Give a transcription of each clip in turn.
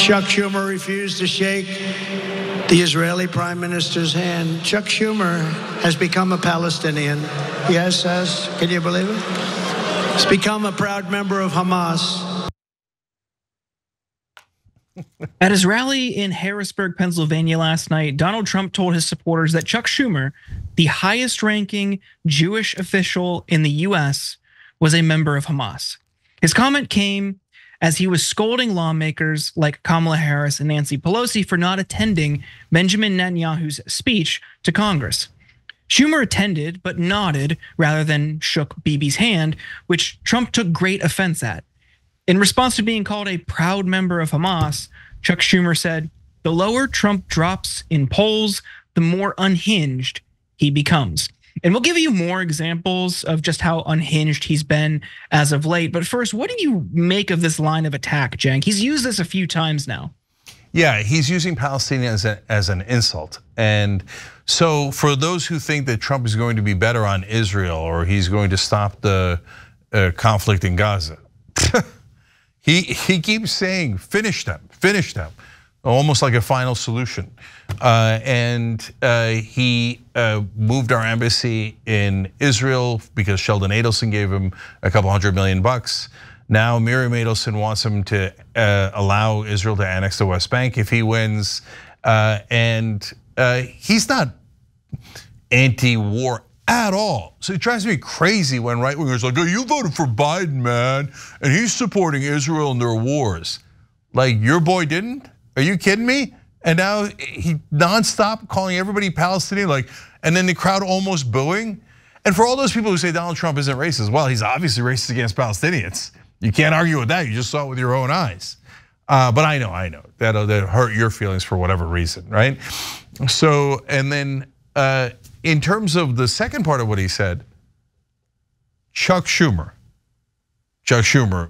Chuck Schumer refused to shake the Israeli prime minister's hand. Chuck Schumer has become a Palestinian. Yes, can you believe it? He's become a proud member of Hamas. At his rally in Harrisburg, Pennsylvania last night, Donald Trump told his supporters that Chuck Schumer, the highest ranking Jewish official in the US, was a member of Hamas. His comment came as he was scolding lawmakers like Kamala Harris and Nancy Pelosi for not attending Benjamin Netanyahu's speech to Congress. Schumer attended, but nodded rather than shook Bibi's hand, which Trump took great offense at. In response to being called a proud member of Hamas, Chuck Schumer said, "The lower Trump drops in polls, the more unhinged he becomes." And we'll give you more examples of just how unhinged he's been as of late. But first, what do you make of this line of attack, Cenk? He's used this a few times now. Yeah, he's using Palestinian as an insult. And so for those who think that Trump is going to be better on Israel or he's going to stop the conflict in Gaza, he keeps saying, finish them, almost like a final solution. He moved our embassy in Israel because Sheldon Adelson gave him a couple $100 million. Now Miriam Adelson wants him to allow Israel to annex the West Bank if he wins. He's not anti-war at all. So it drives me crazy when right-wingers are like, oh, you voted for Biden, man, and he's supporting Israel in their wars. Like, your boy didn't? Are you kidding me? And now he nonstop calling everybody Palestinian, and then the crowd almost booing. And for all those people who say Donald Trump isn't racist, well, he's obviously racist against Palestinians. You can't argue with that. You just saw it with your own eyes. But I know that'll hurt your feelings for whatever reason, right? So, and then in terms of the second part of what he said, Chuck Schumer,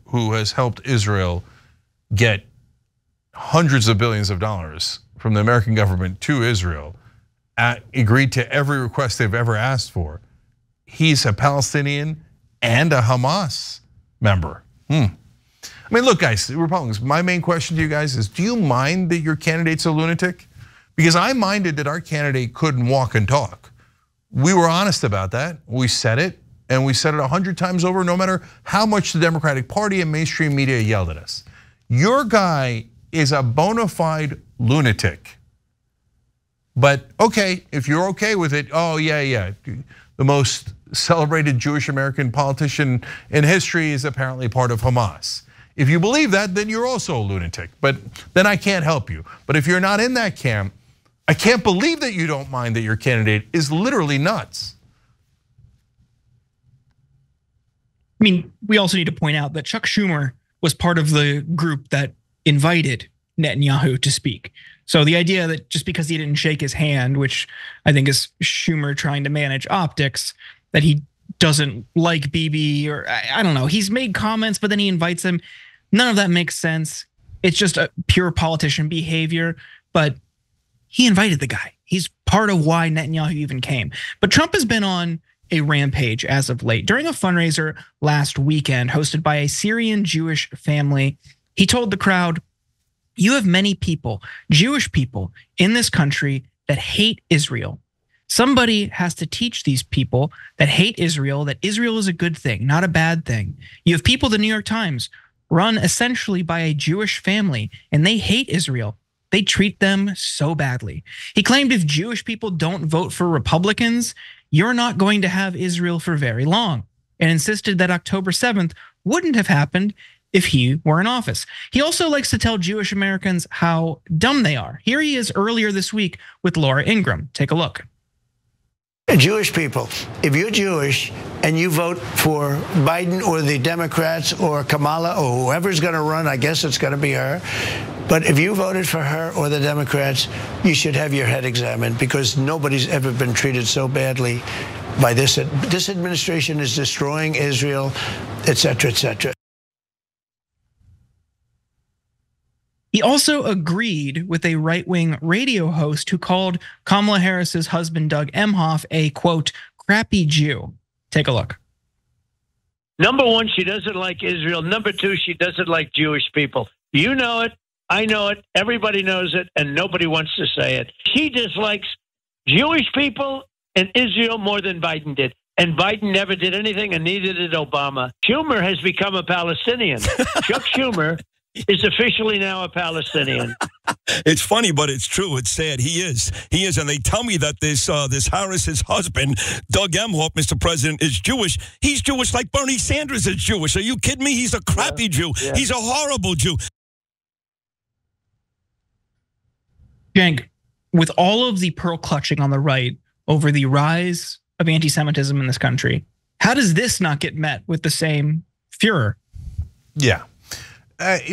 who has helped Israel get hundreds of billions of dollars from the American government to Israel, agreed to every request they've ever asked for. He's a Palestinian and a Hamas member. I mean, look, guys, Republicans, my main question to you guys is, do you mind that your candidate's a lunatic? Because I minded that our candidate couldn't walk and talk. We were honest about that. We said it, and we said it 100 times over, no matter how much the Democratic Party and mainstream media yelled at us. Your guy is a bona fide lunatic. But okay, if you're okay with it, oh yeah. The most celebrated Jewish American politician in history is apparently part of Hamas. If you believe that, then you're also a lunatic, but then I can't help you. But if you're not in that camp, I can't believe that you don't mind that your candidate is literally nuts. I mean, we also need to point out that Chuck Schumer was part of the group that invited Netanyahu to speak. So the idea that just because he didn't shake his hand, which I think is Schumer trying to manage optics, that he doesn't like Bibi, or I don't know. He's made comments, but then he invites him. None of that makes sense. It's just a pure politician behavior, but he invited the guy. He's part of why Netanyahu even came. But Trump has been on a rampage as of late. During a fundraiser last weekend hosted by a Syrian Jewish family, he told the crowd, "You have many people, Jewish people in this country that hate Israel. Somebody has to teach these people that hate Israel that Israel is a good thing, not a bad thing. You have people, the New York Times, run essentially by a Jewish family, and they hate Israel. They treat them so badly." He claimed if Jewish people don't vote for Republicans, you're not going to have Israel for very long, and insisted that October 7th wouldn't have happened if he were in office. He also likes to tell Jewish Americans how dumb they are. Here he is earlier this week with Laura Ingraham. Take a look. Jewish people, if you're Jewish and you vote for Biden or the Democrats or Kamala or whoever's going to run, I guess it's going to be her. But if you voted for her or the Democrats, you should have your head examined, because nobody's ever been treated so badly by this. This administration is destroying Israel, et cetera, et cetera. He also agreed with a right-wing radio host who called Kamala Harris's husband, Doug Emhoff, a, quote, crappy Jew. Take a look. Number one, she doesn't like Israel. Number two, she doesn't like Jewish people. You know it. I know it. Everybody knows it, and nobody wants to say it. He dislikes Jewish people and Israel more than Biden did. And Biden never did anything, and neither did Obama. Schumer has become a Palestinian. Chuck Schumer is officially now a Palestinian. It's funny, but it's true. It's sad. He is. He is. And they tell me that this Harris, his husband, Doug Emhoff, Mr. President, is Jewish. He's Jewish like Bernie Sanders is Jewish. Are you kidding me? He's a crappy Jew. Yeah. He's a horrible Jew. Cenk, with all of the pearl clutching on the right over the rise of anti-Semitism in this country, how does this not get met with the same furor? Yeah.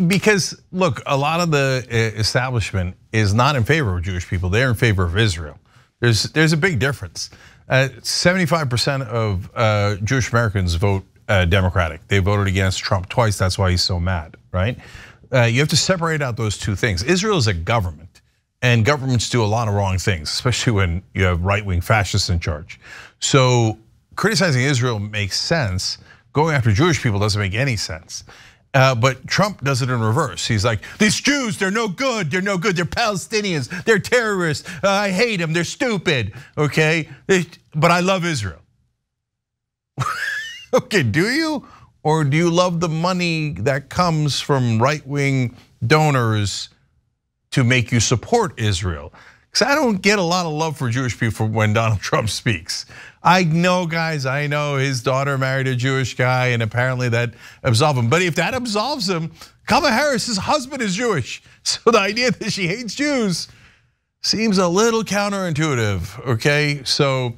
Because look, a lot of the establishment is not in favor of Jewish people. They're in favor of Israel. There's a big difference. 75% of Jewish Americans vote Democratic. They voted against Trump twice. That's why he's so mad, right? You have to separate out those two things. Israel is a government, and governments do a lot of wrong things, especially when you have right-wing fascists in charge. So criticizing Israel makes sense. Going after Jewish people doesn't make any sense. But Trump does it in reverse. He's like, these Jews, they're no good. They're no good. They're Palestinians. They're terrorists. I hate them. They're stupid. Okay, but I love Israel. Okay, do you? Or do you love the money that comes from right-wing donors to make you support Israel? Because I don't get a lot of love for Jewish people when Donald Trump speaks. I know, guys, I know his daughter married a Jewish guy and apparently that absolved him. But if that absolves him, Kamala Harris's husband is Jewish. So the idea that she hates Jews seems a little counterintuitive, okay? So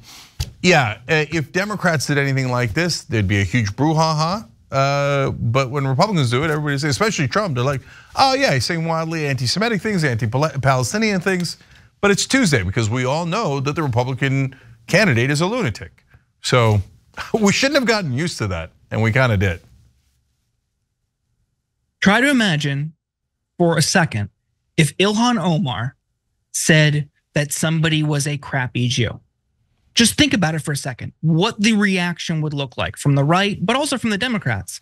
yeah, if Democrats did anything like this, there'd be a huge brouhaha. But when Republicans do it, everybody says, especially Trump, they're like, oh yeah, he's saying wildly anti-Semitic things, anti-Palestinian things. But it's Tuesday because we all know that the Republican candidate is a lunatic. So we shouldn't have gotten used to that, and we kind of did. Try to imagine for a second if Ilhan Omar said that somebody was a crappy Jew. Just think about it for a second. What the reaction would look like from the right, but also from the Democrats.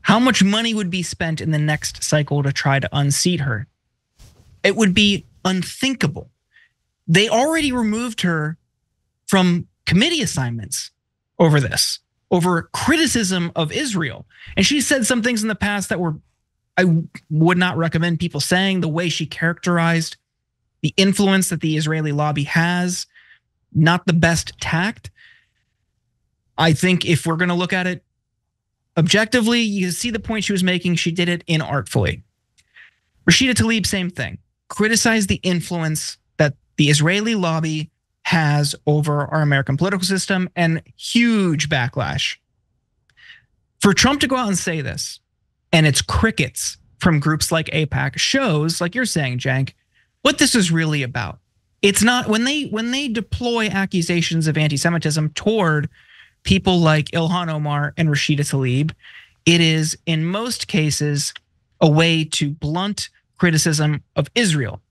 How much money would be spent in the next cycle to try to unseat her? It would be unthinkable. They already removed her from committee assignments over this, over criticism of Israel. And she said some things in the past that I would not recommend people saying. The way she characterized the influence that the Israeli lobby has, not the best tact. I think if we're gonna look at it objectively, you see the point she was making. She did it inartfully. Rashida Tlaib, same thing. Criticized the influence that the Israeli lobby has over our American political system, and huge backlash. For Trump to go out and say this, and it's crickets from groups like AIPAC, shows, like you're saying, Cenk, what this is really about. It's not, when they deploy accusations of anti-Semitism toward people like Ilhan Omar and Rashida Tlaib, it is in most cases a way to blunt criticism of Israel,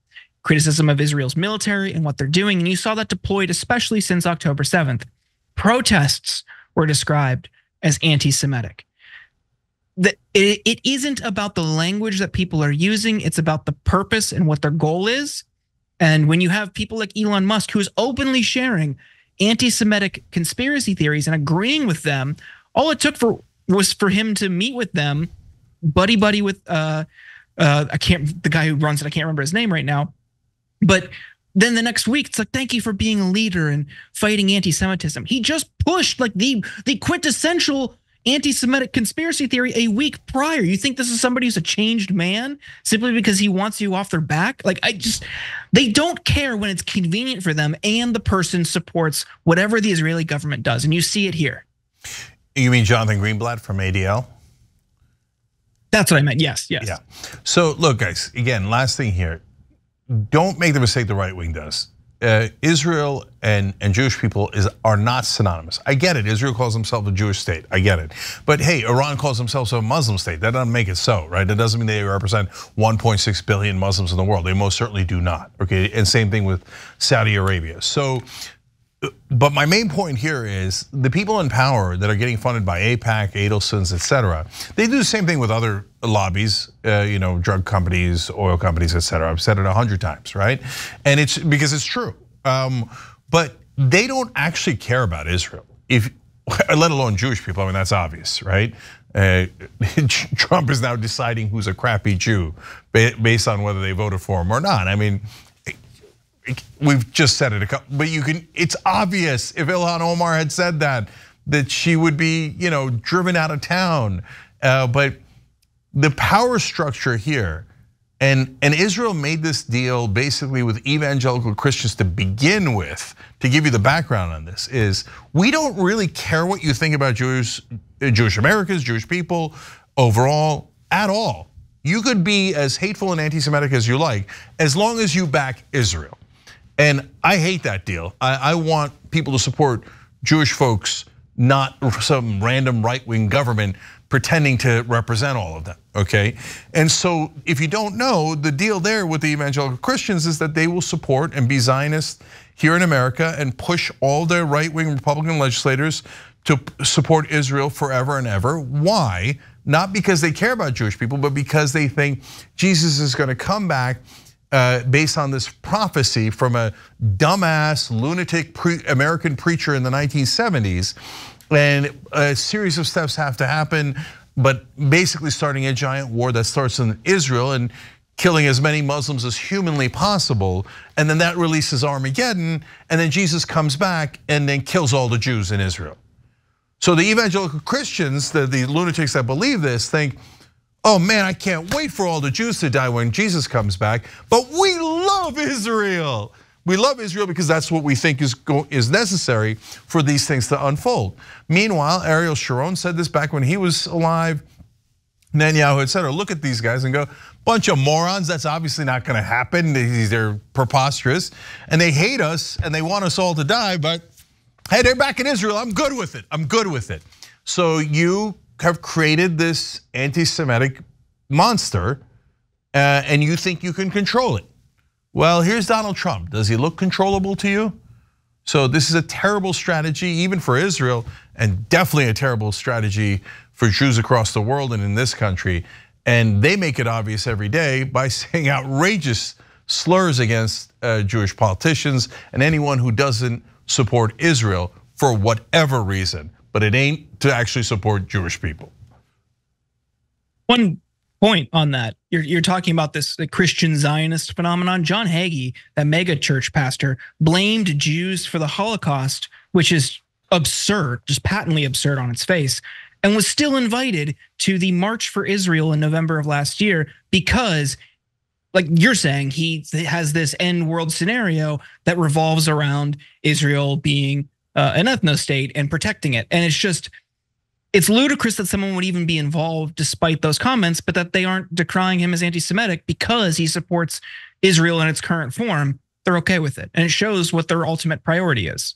criticism of Israel's military and what they're doing. And you saw that deployed especially since October 7th. Protests were described as anti-Semitic. It isn't about the language that people are using, it's about the purpose and what their goal is. And when you have people like Elon Musk, who's openly sharing anti-Semitic conspiracy theories and agreeing with them, all it took was for him to meet with them, buddy with the guy who runs it, I can't remember his name right now. But then the next week, it's like, thank you for being a leader and fighting anti-Semitism. He just pushed like the quintessential anti-Semitic conspiracy theory a week prior. You think this is somebody who's a changed man simply because he wants you off their back? Like, they don't care when it's convenient for them, and the person supports whatever the Israeli government does. And you see it here. You mean Jonathan Greenblatt from ADL? That's what I meant, yes. Yeah, so look guys, again, last thing here. Don't make the mistake the right wing does. Israel and Jewish people are not synonymous. I get it, Israel calls themselves a Jewish state, I get it. But hey, Iran calls themselves a Muslim state, that doesn't make it so, right? That doesn't mean they represent 1.6 billion Muslims in the world, they most certainly do not, okay? And same thing with Saudi Arabia. So But my main point here is the people in power that are getting funded by AIPAC, Adelson's, et cetera, they do the same thing with other lobbies, drug companies, oil companies, et cetera. I've said it 100 times, right? And it's because it's true. But they don't actually care about Israel, let alone Jewish people. I mean, that's obvious, right? Trump is now deciding who's a crappy Jew based on whether they voted for him or not. I mean, we've just said it, but it's obvious if Ilhan Omar had said that she would be, driven out of town. But the power structure here, and Israel made this deal basically with evangelical Christians to begin with, to give you the background on this, is we don't really care what you think about Jewish Americans, Jewish people overall at all. You could be as hateful and anti-Semitic as you like, as long as you back Israel. And I hate that deal. I want people to support Jewish folks, not some random right-wing government pretending to represent all of them, okay? And so if you don't know, the deal there with the evangelical Christians is that they will support and be Zionist here in America and push all their right-wing Republican legislators to support Israel forever and ever. Why? Not because they care about Jewish people, but because they think Jesus is gonna come back based on this prophecy from a dumbass, lunatic American preacher in the 1970s. And a series of steps have to happen, but basically starting a giant war that starts in Israel and killing as many Muslims as humanly possible. And then that releases Armageddon, and then Jesus comes back and then kills all the Jews in Israel. So the evangelical Christians, the lunatics that believe this, think, oh man, I can't wait for all the Jews to die when Jesus comes back, but we love Israel. We love Israel because that's what we think is necessary for these things to unfold. Meanwhile, Ariel Sharon said this back when he was alive. Netanyahu, et cetera, look at these guys and go, bunch of morons, that's obviously not gonna happen. They're preposterous and they hate us and they want us all to die, but hey, they're back in Israel, I'm good with it, I'm good with it. So you have created this anti-Semitic monster and you think you can control it. Well, here's Donald Trump. Does he look controllable to you? So this is a terrible strategy, even for Israel, and definitely a terrible strategy for Jews across the world and in this country. And they make it obvious every day by saying outrageous slurs against Jewish politicians and anyone who doesn't support Israel for whatever reason, but it ain't to actually support Jewish people. One point on that, you're talking about this Christian Zionist phenomenon. John Hagee, that mega church pastor, blamed Jews for the Holocaust, which is absurd, just patently absurd on its face, and was still invited to the March for Israel in November of last year because, like you're saying, he has this end world scenario that revolves around Israel being an ethno-state and protecting it. And it's ludicrous that someone would even be involved despite those comments, but that they aren't decrying him as anti-Semitic because he supports Israel in its current form. They're okay with it. And it shows what their ultimate priority is.